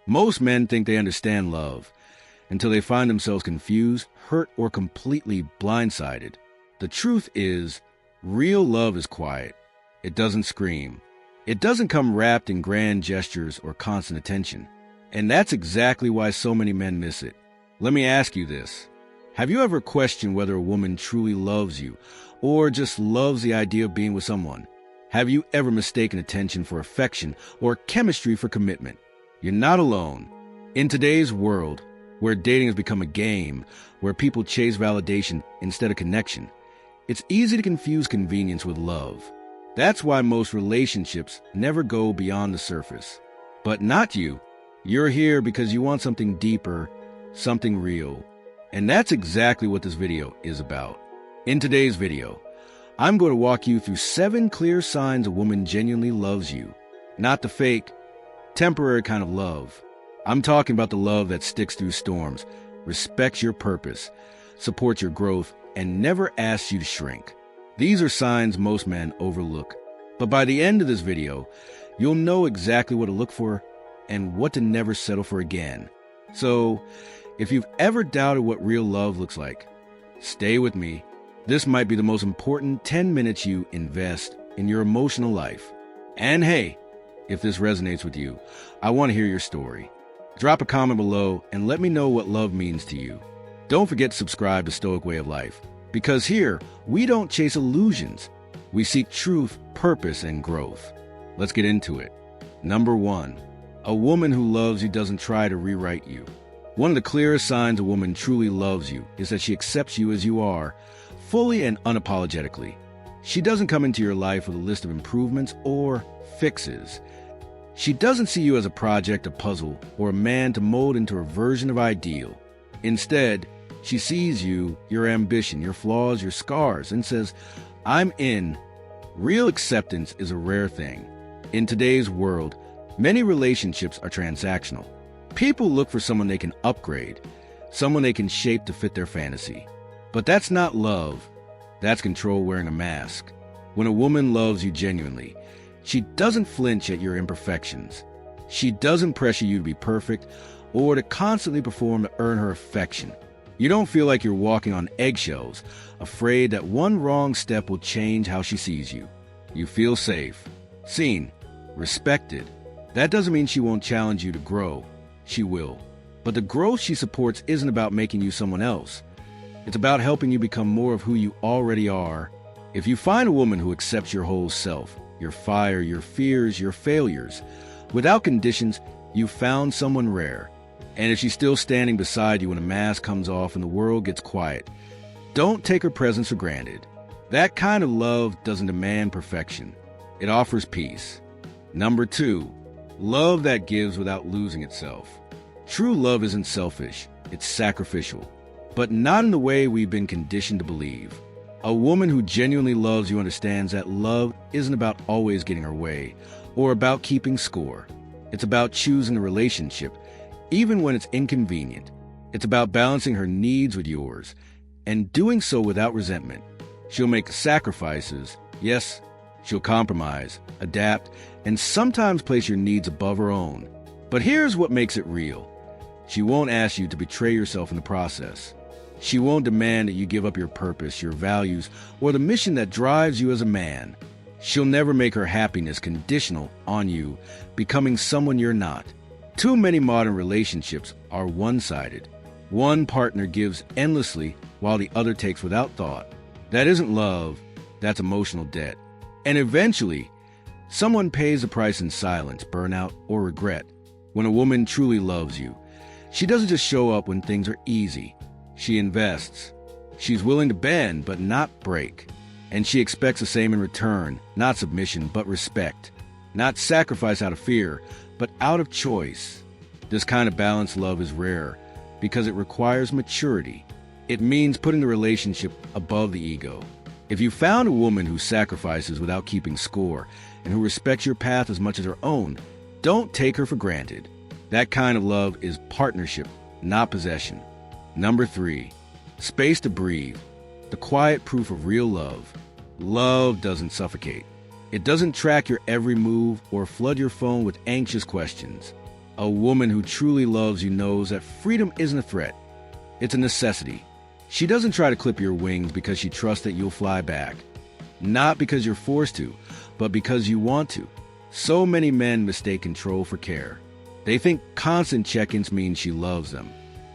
Most men think they understand love until they find themselves confused, hurt, or completely blindsided. The truth is, real love is quiet. It doesn't scream. It doesn't come wrapped in grand gestures or constant attention. And that's exactly why so many men miss it. Let me ask you this. Have you ever questioned whether a woman truly loves you or just loves the idea of being with someone? Have you ever mistaken attention for affection or chemistry for commitment? You're not alone. In today's world, where dating has become a game, where people chase validation instead of connection, it's easy to confuse convenience with love. That's why most relationships never go beyond the surface. But not you. You're here because you want something deeper, something real. And that's exactly what this video is about. In today's video, I'm going to walk you through 7 clear signs a woman genuinely loves you. Not the fake, temporary kind of love. I'm talking about the love that sticks through storms, respects your purpose, supports your growth, and never asks you to shrink. These are signs most men overlook. But by the end of this video, you'll know exactly what to look for and what to never settle for again. So, if you've ever doubted what real love looks like, stay with me. This might be the most important 10 minutes you invest in your emotional life. And hey, if this resonates with you, I want to hear your story. Drop a comment below and let me know what love means to you. Don't forget to subscribe to Stoic Way of Life, because here, we don't chase illusions. We seek truth, purpose, and growth. Let's get into it. Number 1, a woman who loves you doesn't try to rewrite you. One of the clearest signs a woman truly loves you is that she accepts you as you are, fully and unapologetically. She doesn't come into your life with a list of improvements or fixes. She doesn't see you as a project, a puzzle, or a man to mold into her version of ideal. Instead, she sees you, your ambition, your flaws, your scars, and says, I'm in. Real acceptance is a rare thing. In today's world, many relationships are transactional. People look for someone they can upgrade, someone they can shape to fit their fantasy. But that's not love. That's control wearing a mask. When a woman loves you genuinely, she doesn't flinch at your imperfections. She doesn't pressure you to be perfect or to constantly perform to earn her affection. You don't feel like you're walking on eggshells, afraid that one wrong step will change how she sees you. You feel safe, seen, respected. That doesn't mean she won't challenge you to grow. She will. But the growth she supports isn't about making you someone else. It's about helping you become more of who you already are. If you find a woman who accepts your whole self, your fire, your fears, your failures, without conditions, you've found someone rare. And if she's still standing beside you when a mask comes off and the world gets quiet, don't take her presence for granted. That kind of love doesn't demand perfection. It offers peace. Number 2, love that gives without losing itself. True love isn't selfish, it's sacrificial, but not in the way we've been conditioned to believe. A woman who genuinely loves you understands that love isn't about always getting her way or about keeping score. It's about choosing a relationship, even when it's inconvenient. It's about balancing her needs with yours and doing so without resentment. She'll make sacrifices. Yes, she'll compromise, adapt, and sometimes place your needs above her own. But here's what makes it real. She won't ask you to betray yourself in the process. She won't demand that you give up your purpose, your values, or the mission that drives you as a man. She'll never make her happiness conditional on you becoming someone you're not. Too many modern relationships are one-sided. One partner gives endlessly while the other takes without thought. That isn't love, that's emotional debt. And eventually, someone pays the price in silence, burnout, or regret. When a woman truly loves you, she doesn't just show up when things are easy. She invests. She's willing to bend, but not break. And she expects the same in return, not submission, but respect. Not sacrifice out of fear, but out of choice. This kind of balanced love is rare because it requires maturity. It means putting the relationship above the ego. If you found a woman who sacrifices without keeping score and who respects your path as much as her own, don't take her for granted. That kind of love is partnership, not possession. Number 3, space to breathe. The quiet proof of real love. Love doesn't suffocate. It doesn't track your every move or flood your phone with anxious questions. A woman who truly loves you knows that freedom isn't a threat. It's a necessity. She doesn't try to clip your wings because she trusts that you'll fly back. Not because you're forced to, but because you want to. So many men mistake control for care. They think constant check-ins mean she loves them.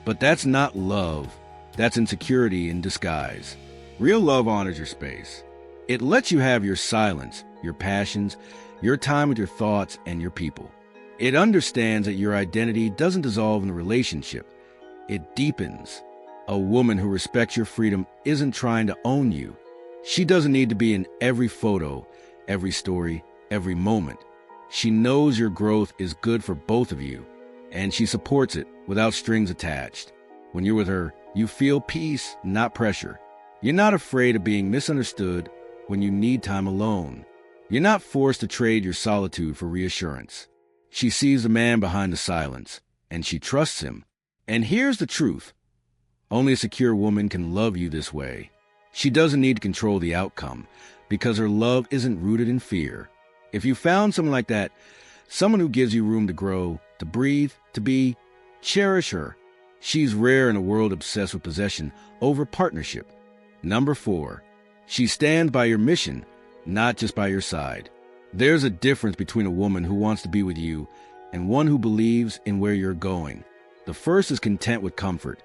But that's not love. That's insecurity in disguise. Real love honors your space. It lets you have your silence, your passions, your time with your thoughts and your people. It understands that your identity doesn't dissolve in a relationship. It deepens. A woman who respects your freedom isn't trying to own you. She doesn't need to be in every photo, every story, every moment. She knows your growth is good for both of you, and she supports it without strings attached. When you're with her, you feel peace, not pressure. You're not afraid of being misunderstood when you need time alone. You're not forced to trade your solitude for reassurance. She sees the man behind the silence, and she trusts him. And here's the truth. Only a secure woman can love you this way. She doesn't need to control the outcome, because her love isn't rooted in fear. If you found someone like that, someone who gives you room to grow, to breathe, to be, cherish her. She's rare in a world obsessed with possession over partnership. Number 4, she stands by your mission, not just by your side. There's a difference between a woman who wants to be with you and one who believes in where you're going. The first is content with comfort.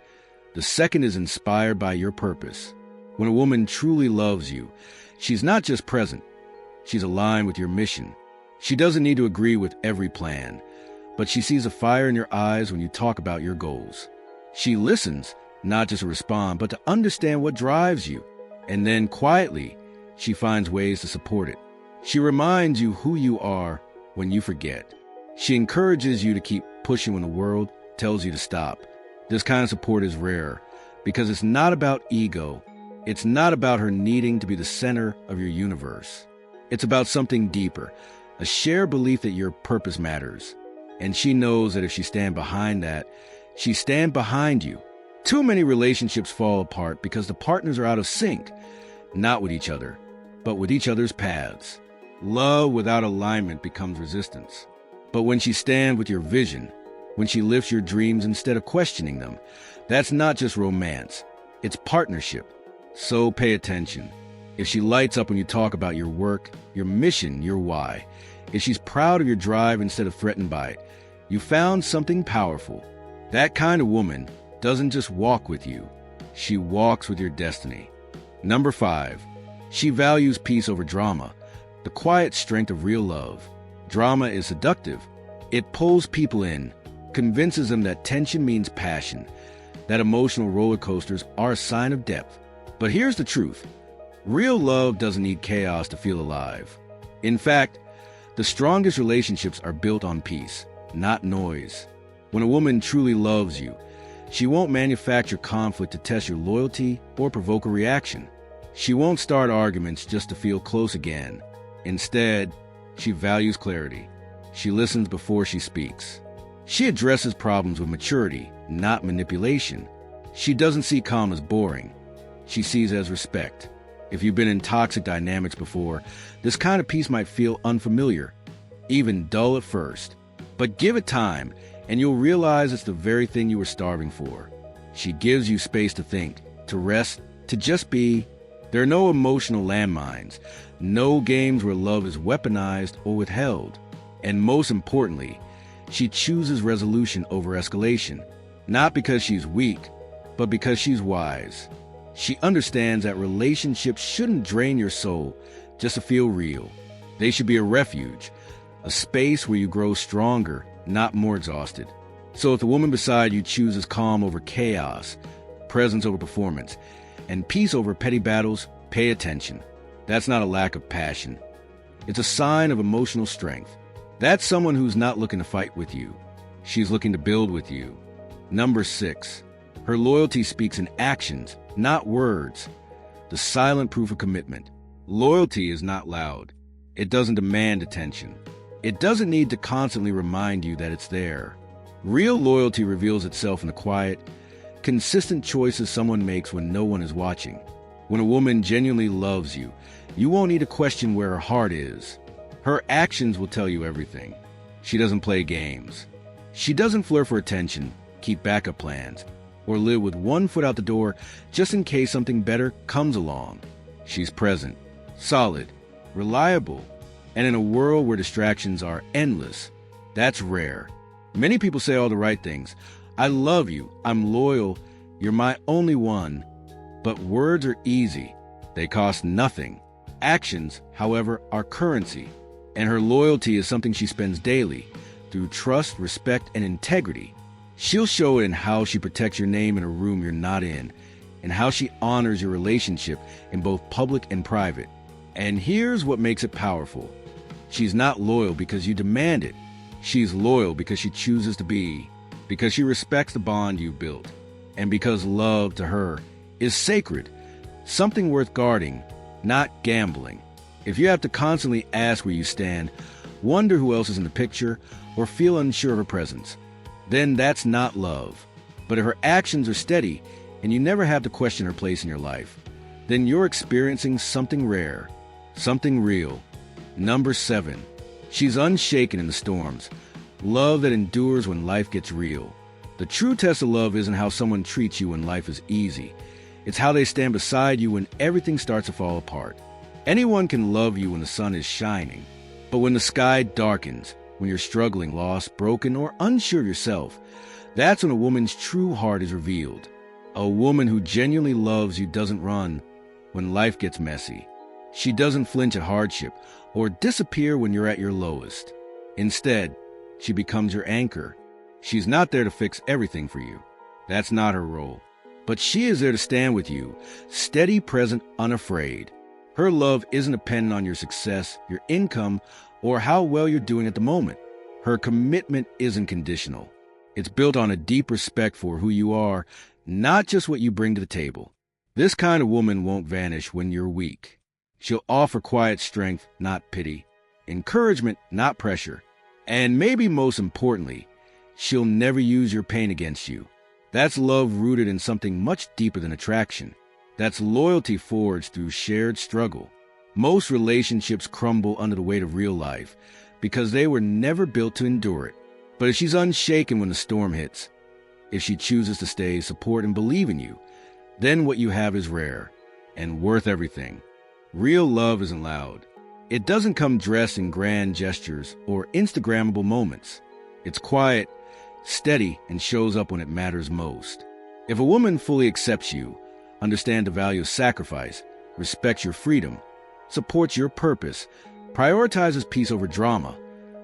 The second is inspired by your purpose. When a woman truly loves you, she's not just present. She's aligned with your mission. She doesn't need to agree with every plan, but she sees a fire in your eyes when you talk about your goals. She listens, not just to respond, but to understand what drives you. And then quietly, she finds ways to support it. She reminds you who you are when you forget. She encourages you to keep pushing when the world tells you to stop. This kind of support is rare because it's not about ego. It's not about her needing to be the center of your universe. It's about something deeper, a shared belief that your purpose matters. And she knows that if she stands behind that, she stands behind you. Too many relationships fall apart because the partners are out of sync, not with each other, but with each other's paths. Love without alignment becomes resistance. But when she stands with your vision, when she lifts your dreams instead of questioning them, that's not just romance, it's partnership. So pay attention. If she lights up when you talk about your work, your mission, your why, if she's proud of your drive instead of threatened by it, you found something powerful. That kind of woman doesn't just walk with you, she walks with your destiny. Number 5, she values peace over drama, the quiet strength of real love. Drama is seductive. It pulls people in, convinces them that tension means passion, that emotional roller coasters are a sign of depth. But here's the truth. Real love doesn't need chaos to feel alive. In fact, the strongest relationships are built on peace, not noise. When a woman truly loves you, she won't manufacture conflict to test your loyalty or provoke a reaction. She won't start arguments just to feel close again. Instead, she values clarity. She listens before she speaks. She addresses problems with maturity, not manipulation. She doesn't see calm as boring. She sees it as respect. If you've been in toxic dynamics before, this kind of peace might feel unfamiliar, even dull at first. But give it time, and you'll realize it's the very thing you were starving for. She gives you space to think, to rest, to just be. There are no emotional landmines, no games where love is weaponized or withheld. And most importantly, she chooses resolution over escalation, not because she's weak, but because she's wise. She understands that relationships shouldn't drain your soul just to feel real. They should be a refuge, a space where you grow stronger, not more exhausted. So if the woman beside you chooses calm over chaos, presence over performance, and peace over petty battles, pay attention. That's not a lack of passion. It's a sign of emotional strength. That's someone who's not looking to fight with you. She's looking to build with you. Number 6, her loyalty speaks in actions, not words. The silent proof of commitment. Loyalty is not loud. It doesn't demand attention. It doesn't need to constantly remind you that it's there. Real loyalty reveals itself in the quiet, consistent choices someone makes when no one is watching. When a woman genuinely loves you, you won't need to question where her heart is. Her actions will tell you everything. She doesn't play games. She doesn't flirt for attention, keep backup plans, or live with one foot out the door just in case something better comes along. She's present, solid, reliable, and in a world where distractions are endless, that's rare. Many people say all the right things. I love you, I'm loyal, you're my only one. But words are easy. They cost nothing. Actions, however, are currency. And her loyalty is something she spends daily, through trust, respect, and integrity. She'll show it in how she protects your name in a room you're not in, and how she honors your relationship in both public and private. And here's what makes it powerful. She's not loyal because you demand it. She's loyal because she chooses to be, because she respects the bond you built, and because love to her is sacred, something worth guarding, not gambling. If you have to constantly ask where you stand, wonder who else is in the picture, or feel unsure of her presence, then that's not love. But if her actions are steady, and you never have to question her place in your life, then you're experiencing something rare, something real. Number 7, she's unshaken in the storms. Love that endures when life gets real. The true test of love isn't how someone treats you when life is easy. It's how they stand beside you when everything starts to fall apart. Anyone can love you when the sun is shining, but when the sky darkens, when you're struggling, lost, broken, or unsure of yourself, that's when a woman's true heart is revealed. A woman who genuinely loves you doesn't run when life gets messy. She doesn't flinch at hardship or disappear when you're at your lowest. Instead, she becomes your anchor. She's not there to fix everything for you. That's not her role. But she is there to stand with you, steady, present, unafraid. Her love isn't dependent on your success, your income, or how well you're doing at the moment. Her commitment isn't conditional. It's built on a deep respect for who you are, not just what you bring to the table. This kind of woman won't vanish when you're weak. She'll offer quiet strength, not pity, encouragement, not pressure, and maybe most importantly, she'll never use your pain against you. That's love rooted in something much deeper than attraction. That's loyalty forged through shared struggle. Most relationships crumble under the weight of real life because they were never built to endure it. But if she's unshaken when the storm hits, if she chooses to stay, support, and believe in you, then what you have is rare and worth everything. Real love isn't loud. It doesn't come dressed in grand gestures or Instagrammable moments. It's quiet, steady, and shows up when it matters most. If a woman fully accepts you, understands the value of sacrifice, respects your freedom, supports your purpose, prioritizes peace over drama,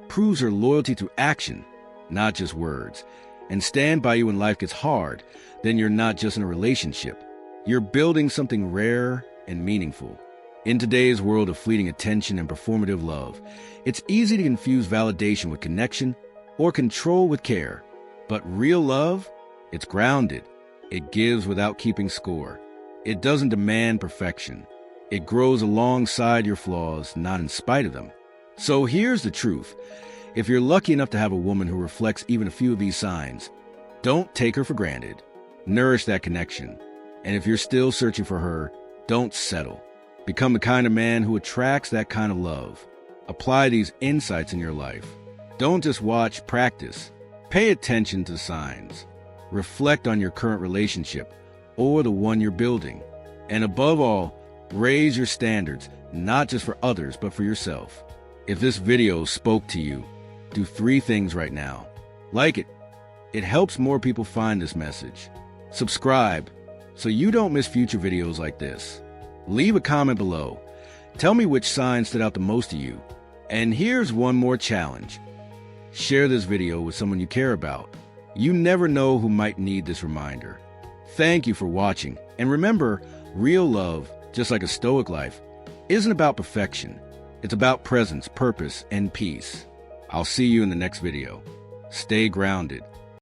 proves her loyalty through action, not just words, and stand by you when life gets hard, then you're not just in a relationship. You're building something rare and meaningful. In today's world of fleeting attention and performative love, it's easy to confuse validation with connection or control with care. But real love, it's grounded. It gives without keeping score. It doesn't demand perfection. It grows alongside your flaws, not in spite of them. So here's the truth. If you're lucky enough to have a woman who reflects even a few of these signs, don't take her for granted. Nourish that connection. And if you're still searching for her, don't settle. Become the kind of man who attracts that kind of love. Apply these insights in your life. Don't just watch, practice. Pay attention to the signs. Reflect on your current relationship or the one you're building. And above all, raise your standards, not just for others, but for yourself. If this video spoke to you, do 3 things right now. Like it. It helps more people find this message. Subscribe so you don't miss future videos like this. Leave a comment below. Tell me which sign stood out the most to you. And here's one more challenge. Share this video with someone you care about. You never know who might need this reminder. Thank you for watching. And remember, real love, just like a Stoic life, isn't about perfection. It's about presence, purpose, and peace. I'll see you in the next video. Stay grounded.